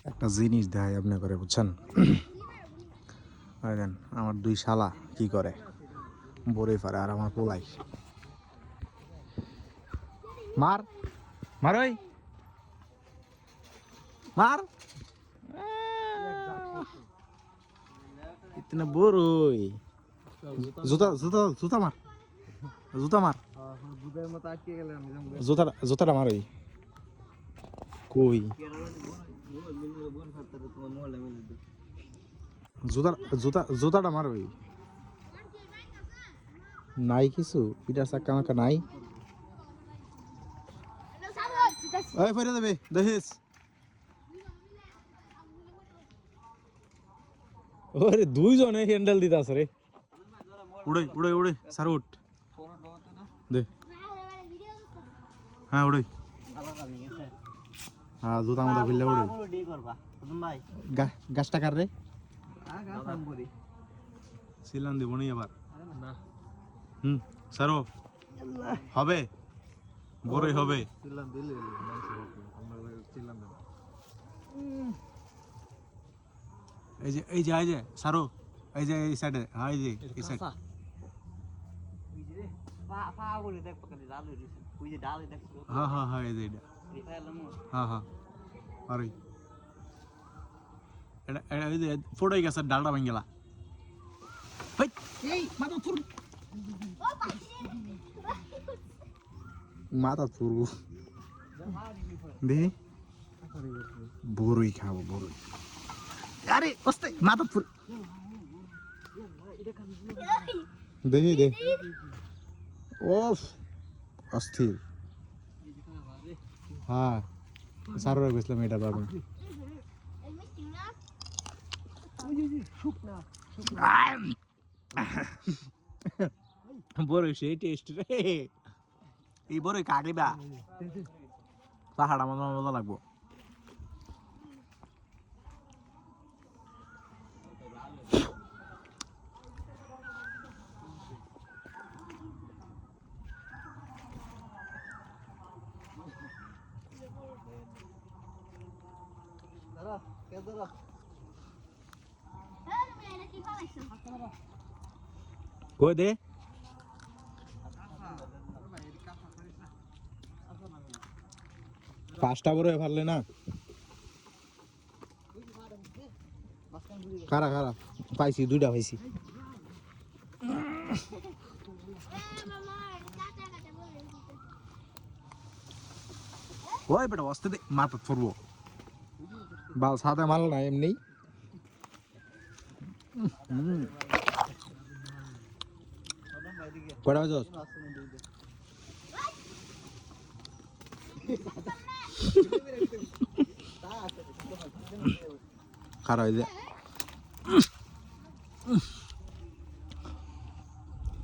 একটা জিনিস দেখাই আপনি করে বুঝছেন। দেখেন আমার দুই শালা কি করে বরে পারে আর আমার পোলাই মার মার ওই মার ইতনা বড়ই জুতা জুতা জুতা মার জুতা মার জুতাটা মার ওই কই জুতাটা মার ওই নাই কিছু পিটার চাক্কা মাক্কা নাই ওই ফেরে দেবে দেখিস ওরে দুইজনে হ্যান্ডেল দিতে আছে রে উড়ে উড়ে উড়ে সার উঠ দে হ্যাঁ উড়ে হ্যাঁ জুতা মতো ফেললে উড়ে গাছটা কার রে সিলান দিব নি আবার সারো হবে বড়ই হবে এই যে সারো এই যে এই সাইডে হ্যাঁ এই যে এই সাইড হ্যাঁ হ্যাঁ হ্যাঁ এই যে এটা হ্যাঁ হ্যাঁ আরে এটা এই যে ফোড়াই গেছে ডালটা ভেঙে গেলা এই মাথা চুরু দে বড়ই খাবো বড়ই আরে ওস্তে মাথা চুর দে দে ওফ অস্থির হ্যাঁ সারো গেছিলাম এটা বাবা বড়ই সেই টেস্ট রে এই বড়ই কাগলিবা পাহাড় আমার মজা লাগবো কই দে পাঁচটা বড় পারলে না খারা খারা পাইছি দুইটা পাইছি ওই বেটা অস্তে দে মাথা ফুরবো বাল সাদা মাল না এমনি কটা বাজে খারাপ হয়ে যায়